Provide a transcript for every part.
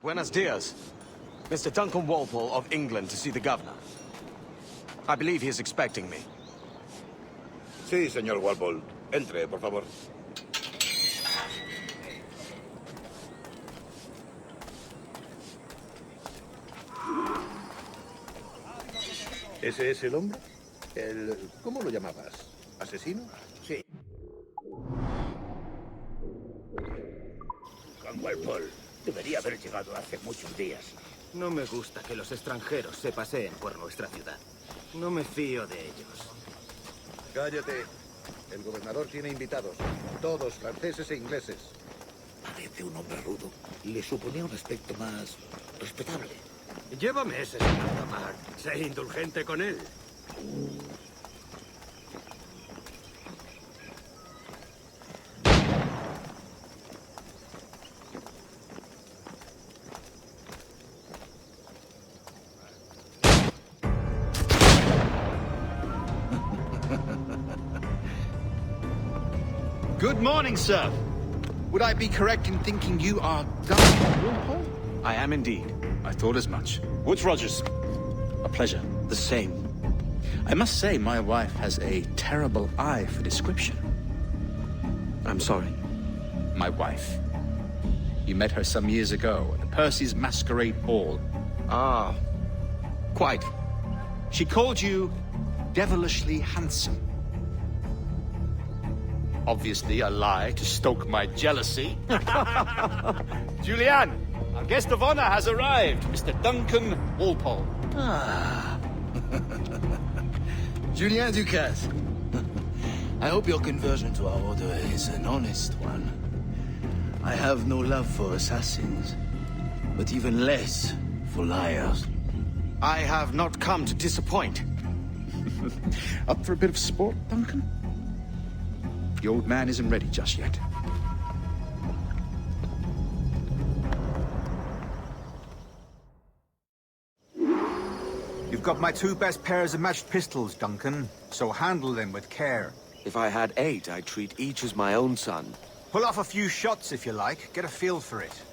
Buenos dias. Mr. Duncan Walpole of England to see the governor. I believe he is expecting me. Sí, señor Walpole. Entre, por favor. ¿Ese es el hombre? ¿Cómo lo llamabas? ¿Asesino? Sí. Duncan Walpole debería haber llegado hace muchos días. No me gusta que los extranjeros se paseen por nuestra ciudad. No me fío de ellos. Cállate. El gobernador tiene invitados. Todos franceses e ingleses. Parece un hombre rudo. Le suponía un aspecto más respetable. Lleva meses en alta mar. Sé indulgente con él. Good morning, sir. Would I be correct in thinking you are Duncan Walpole? I am indeed. I thought as much. Woods Rogers. A pleasure. The same. I must say, my wife has a terrible eye for description. I'm sorry. My wife. You met her some years ago at the Percy's Masquerade Ball. Ah, quite. She called you devilishly handsome. Obviously a lie to stoke my jealousy. Julianne, our guest of honor has arrived, Mr. Duncan Walpole. Ah. Julien Ducasse. I hope your conversion to our order is an honest one. I have no love for assassins, but even less for liars. I have not come to disappoint. Up for a bit of sport, Duncan? The old man isn't ready just yet. You've got my 2 best pairs of matched pistols, Duncan, so handle them with care. If I had 8, I'd treat each as my own son. Pull off a few shots if you like, get a feel for it.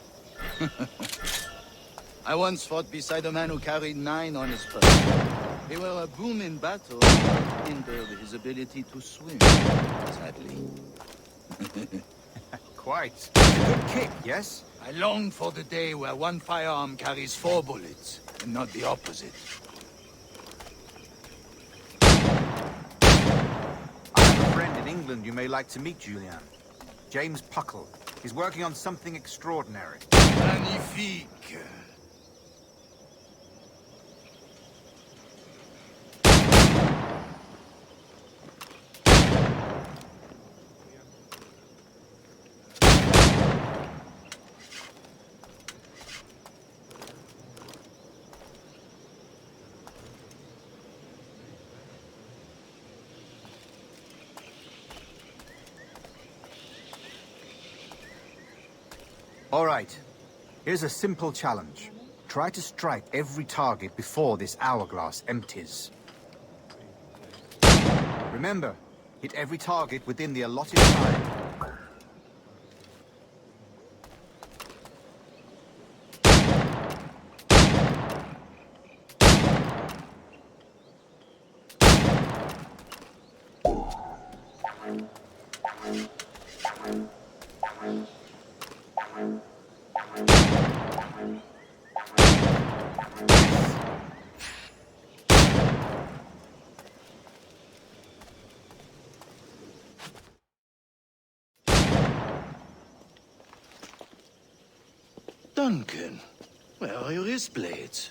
I once fought beside a man who carried 9 on his person. They were a boom in battle, but hindered his ability to swim, sadly. Quite. A good kick, yes? I long for the day where one firearm carries 4 bullets, and not the opposite. I have a friend in England you may like to meet, Julian. James Puckle. He's working on something extraordinary. Magnifique. All right. Here's a simple challenge. Try to strike every target before this hourglass empties. Remember, hit every target within the allotted time. Duncan, where are your wrist blades?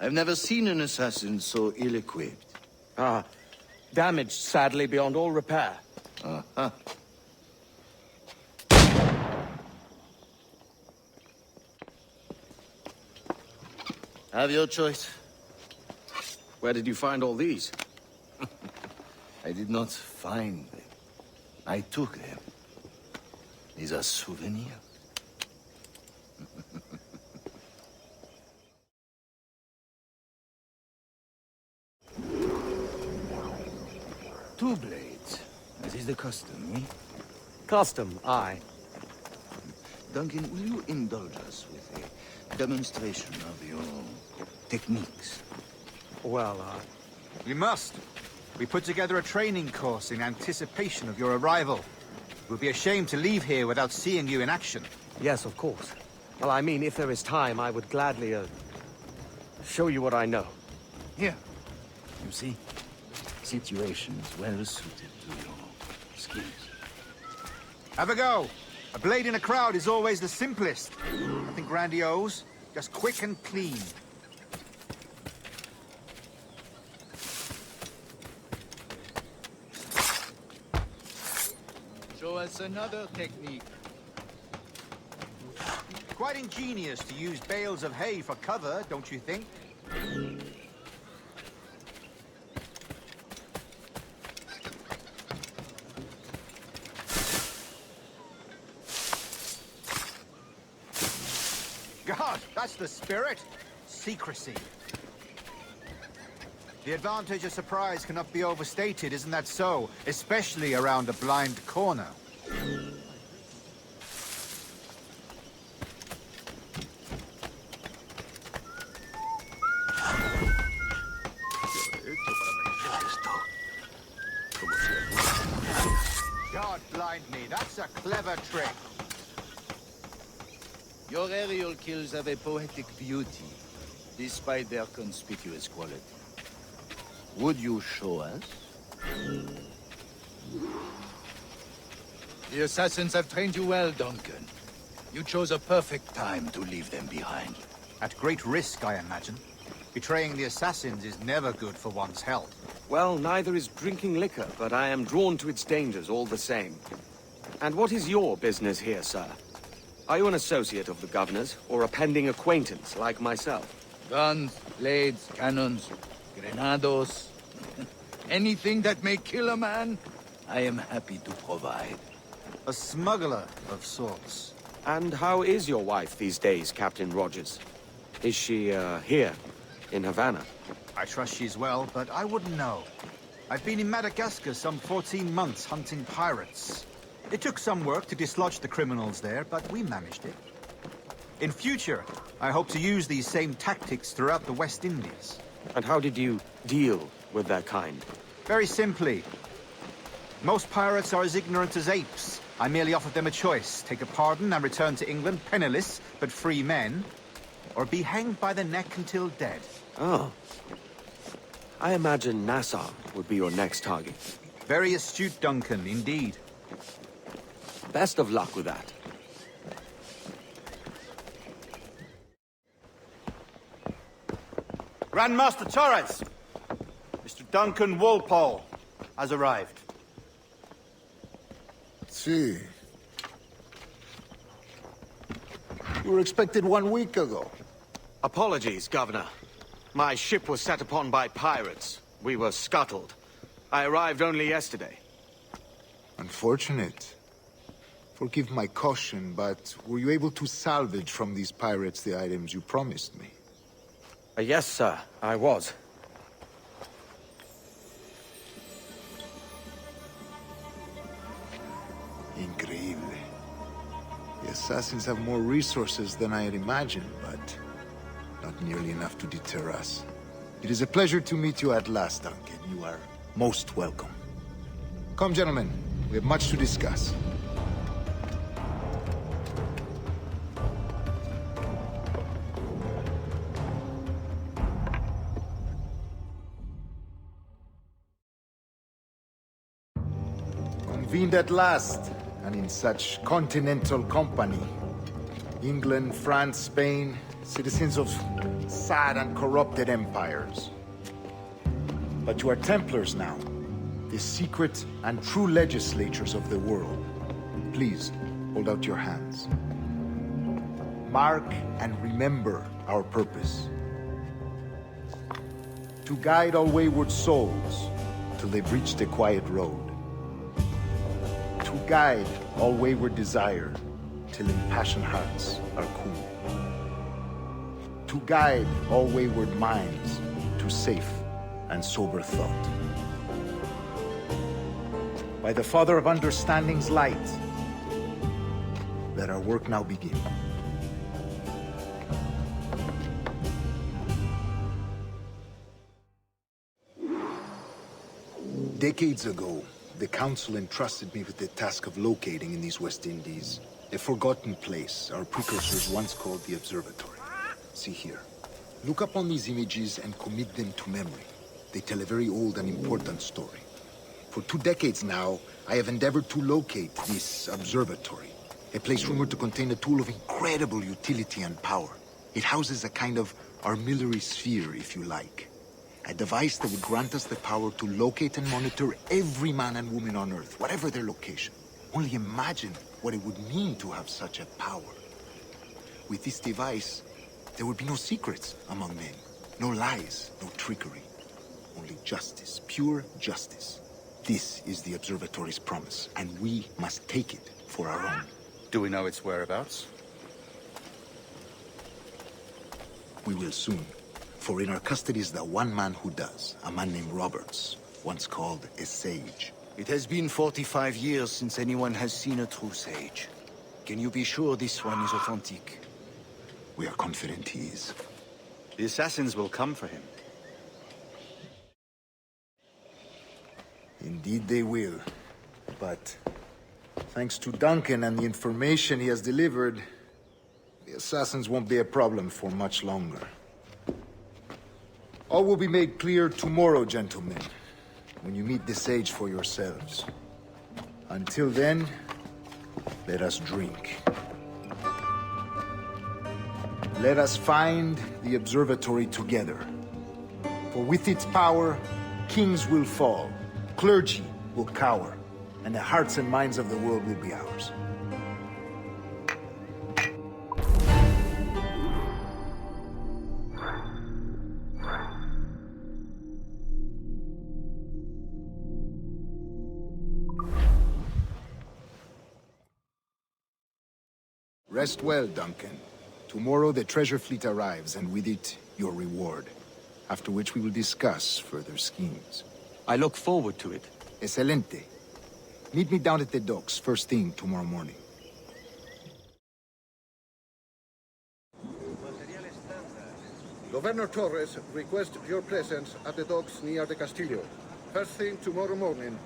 I've never seen an assassin so ill-equipped. Ah, damaged sadly beyond all repair. Uh-huh. Have your choice. Where did you find all these? I did not find them. I took them. These are souvenirs. Two blades, as is the custom, eh? Custom, aye. Duncan, will you indulge us with a demonstration of your techniques? Well, We must. We put together a training course in anticipation of your arrival. It would be a shame to leave here without seeing you in action. yes, of course. Well, I mean, if there is time, I would gladly, show you what I know. Here. You see? Situations well suited to your skills. Have a go. A blade in a crowd is always the simplest. Nothing grandiose, just quick and clean. Show us another technique. Quite ingenious to use bales of hay for cover, don't you think? God, that's the spirit. Secrecy. The advantage of surprise cannot be overstated, isn't that so? Especially around a blind corner. God blind me, that's a clever trick. Your aerial kills have a poetic beauty, despite their conspicuous quality. Would you show us? The assassins have trained you well, Duncan. You chose a perfect time to leave them behind. At great risk, I imagine. Betraying the assassins is never good for one's health. Well, neither is drinking liquor, but I am drawn to its dangers all the same. And what is your business here, sir? Are you an associate of the governor's, or a pending acquaintance like myself? Guns, blades, cannons, grenados. Anything that may kill a man, I am happy to provide. A smuggler of sorts. And how is your wife these days, Captain Rogers? Is she, here, in Havana? I trust she's well, but I wouldn't know. I've been in Madagascar some 14 months hunting pirates. It took some work to dislodge the criminals there, but we managed it. In future, I hope to use these same tactics throughout the West Indies. And how did you deal with their kind? Very simply. Most pirates are as ignorant as apes. I merely offered them a choice. Take a pardon and return to England penniless, but free men. Or be hanged by the neck until dead. Oh. I imagine Nassau would be your next target. Very astute, Duncan, indeed. Best of luck with that. Grandmaster Torres! Mr. Duncan Walpole has arrived. See. You were expected 1 week ago. Apologies, Governor. My ship was set upon by pirates. We were scuttled. I arrived only yesterday. Unfortunate. Forgive my caution, but were you able to salvage from these pirates the items you promised me? Yes, sir, I was. Increíble. The assassins have more resources than I had imagined, but not nearly enough to deter us. It is a pleasure to meet you at last, Duncan. You are most welcome. Come, gentlemen. We have much to discuss. Convened at last, and in such continental company. England, France, Spain, citizens of sad and corrupted empires. But you are Templars now, the secret and true legislators of the world. Please, hold out your hands. Mark and remember our purpose. To guide all wayward souls till they've reached a quiet road. To guide all wayward desire till impassioned hearts are cool. To guide all wayward minds to safe and sober thought. By the Father of Understanding's light, let our work now begin. Decades ago, the Council entrusted me with the task of locating in these West Indies a forgotten place our precursors once called the Observatory. See here. Look upon these images and commit them to memory. They tell a very old and important story. For 2 decades now, I have endeavored to locate this observatory, a place rumored to contain a tool of incredible utility and power. It houses a kind of armillary sphere, if you like. A device that would grant us the power to locate and monitor every man and woman on Earth, whatever their location. Only imagine what it would mean to have such a power. With this device, there would be no secrets among men, no lies, no trickery. Only justice, pure justice. This is the Observatory's promise, and we must take it for our own. Do we know its whereabouts? We will soon. For in our custody is the one man who does, a man named Roberts, once called a sage. It has been 45 years since anyone has seen a true sage. Can you be sure this one is authentic? We are confident he is. The assassins will come for him. Indeed they will. But thanks to Duncan and the information he has delivered, the assassins won't be a problem for much longer. All will be made clear tomorrow, gentlemen, when you meet the sage for yourselves. Until then, let us drink. Let us find the observatory together. For with its power, kings will fall, clergy will cower, and the hearts and minds of the world will be ours. Rest well, Duncan. Tomorrow the treasure fleet arrives, and with it, your reward. After which we will discuss further schemes. I look forward to it. Excelente. Meet me down at the docks first thing tomorrow morning. Governor Torres requests your presence at the docks near the Castillo. First thing tomorrow morning.